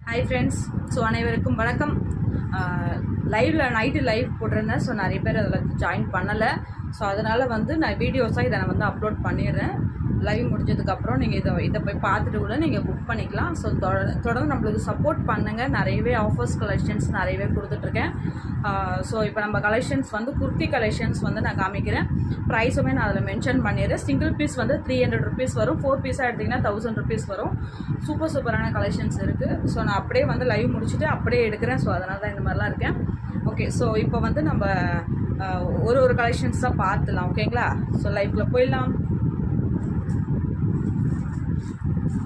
Hi friends. So அனைவருக்கும் வணக்கம். Night live போட்டிருந்தேன். ஸோ நிறைய பேர் அதில் ஜாயின் பண்ணலை. ஸோ அதனால் நான் வீடியோஸாக இதை நான் அப்லோட் பண்ணிடுறேன். லைவ் முடிஞ்சதுக்கப்புறம் நீங்கள் இதை போய் பார்த்துட்டு கூட நீங்கள் புக் பண்ணிக்கலாம். ஸோ தொடர்ந்து நம்மளுக்கு சப்போர்ட் பண்ணுங்கள். நிறையவே ஆஃபர்ஸ் கலெக்ஷன்ஸ் நிறையவே கொடுத்துட்ருக்கேன். ஸோ இப்போ நம்ம கலெக்ஷன்ஸ் குர்த்தி கலெக்ஷன்ஸ் நான் காமிக்கிறேன். ப்ரைஸுமே நான் அதில் மென்ஷன் பண்ணிடுறேன். சிங்கிள் பீஸ் 300 ருபீஸ் வரும். 4 பீஸாக எடுத்திங்கன்னா 1000 ருபீஸ் வரும். சூப்பரான கலெக்ஷன்ஸ் இருக்குது. ஸோ நான் அப்படியே லைவ் முடிச்சுட்டு அப்படியே எடுக்கிறேன். ஸோ அதனால தான் இந்த மாதிரிலாம் இருக்கேன். ஓகே, ஸோ இப்போ நம்ம ஒரு கலெக்ஷன்ஸ் தான் பார்த்துலாம். ஓகேங்களா? ஸோ லைவ்ல போயிடலாம்.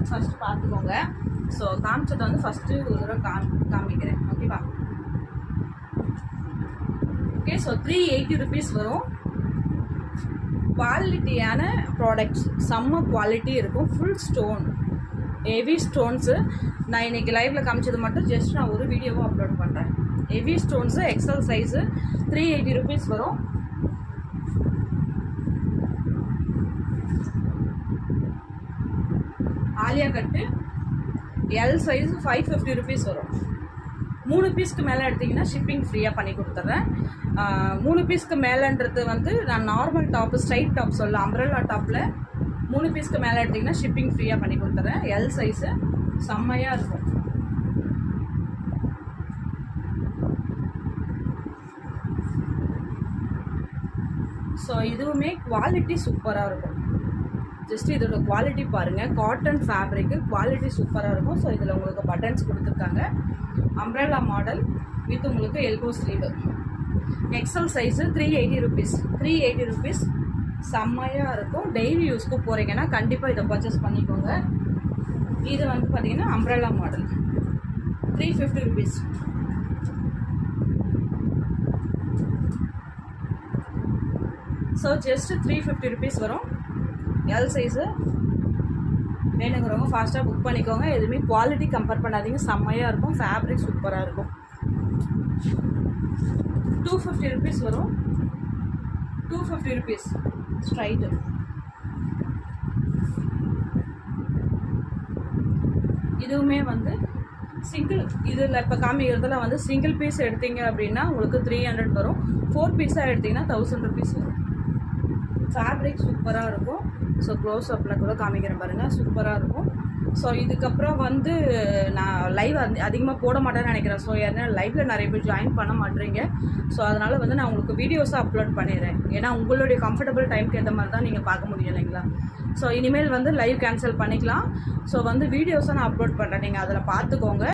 ஃபஸ்ட்டு பார்த்துக்கோங்க. ஸோ காமிச்சதை ஃபஸ்ட்டு ஒரு தடவை காமிக்கிறேன். ஓகேவா? ஓகே, ஸோ 380 ருபீஸ் வரும். குவாலிட்டியான ப்ராடக்ட்ஸ், செம்ம குவாலிட்டி இருக்கும். Full stone, heavy stones. நான் இன்றைக்கி லைவில் காமிச்சது மட்டும் ஜஸ்ட் நான் ஒரு வீடியோவும் அப்லோட் பண்ணுறேன். Heavy stones, XL size, 380 rupees வரும். Alia cut L size 550 rupees வரும். 3 பீஸ்க்கு மேலே எடுத்திங்கன்னா ஷிப்பிங் ஃப்ரீயாக பண்ணி கொடுத்துட்றேன். 3 பீஸ்க்கு மேலேன்றது நான் நார்மல் டாப்பு, ஸ்ட்ரைட் டாப் சொல்ல, அம்ப்ரெல்லா டாப்பில் 3 பீஸ்க்கு மேலே எடுத்திங்கன்னா ஷிப்பிங் ஃப்ரீயாக பண்ணி கொடுத்துட்றேன். எல் சைஸு செம்மையாக இருக்கும். ஸோ இதுவுமே குவாலிட்டி சூப்பராக இருக்கும். ஜஸ்ட் இதோட குவாலிட்டி பாருங்கள். காட்டன் ஃபேப்ரிக்கு குவாலிட்டி சூப்பராக இருக்கும். ஸோ இதில் உங்களுக்கு பட்டன்ஸ் கொடுத்துருக்காங்க. அம்ப்ரெல்லா மாடல் வித் உங்களுக்கு elbow sleeve. XL size 380 rupees. 380 rupees செம்மையாக இருக்கும். டெய்லி யூஸ்க்கு போகிறீங்கன்னா கண்டிப்பாக இதை பர்ச்சேஸ் பண்ணிக்கோங்க. இது பார்த்தீங்கன்னா umbrella model 350 rupees. So just 350 rupees வரும். எல் சைஸு வேணுங்கிறவங்க ஃபாஸ்ட்டாக புக் பண்ணிக்கோங்க. எதுவுமே குவாலிட்டி கம்பேர் பண்ணாதீங்க. செம்மையாக இருக்கும். ஃபேப்ரிக் சூப்பராக இருக்கும். 250 ருபீஸ் வரும். 250 ருபீஸ் ஸ்ட்ரைட்டு. இதுவுமே சிங்கிள், இதில் இப்போ காமிக்கிறதுல சிங்கிள் பீஸ் எடுத்தீங்க அப்படின்னா உங்களுக்கு 300 வரும். 4 பீஸாக எடுத்திங்கன்னா 1000 ருபீஸ் வரும். ஃபேப்ரிக் சூப்பராக இருக்கும். ஸோ க்ளோஸ் அப்பில் கூட காமிக்கிறேன் பாருங்கள். சூப்பராக இருக்கும். ஸோ இதுக்கப்புறம் நான் லைவ் அதிகமாக போட மாட்டேன்னு நினைக்கிறேன். ஸோ ஏன்னா லைவில் நிறைய பேர் ஜாயின் பண்ண மாட்டேறீங்க. ஸோ அதனால் நான் உங்களுக்கு வீடியோஸாக அப்லோட் பண்ணிடுறேன். ஏன்னா உங்களுடைய கம்ஃபர்டபுள் டைமுக்கு ஏற்ற மாதிரி தான் நீங்கள் பார்க்க முடியும் இல்லைங்களா? ஸோ இனிமேல் லைவ் கேன்சல் பண்ணிக்கலாம். ஸோ வீடியோஸாக நான் அப்லோட் பண்ணுறேன். நீங்கள் அதில் பார்த்துக்கோங்க.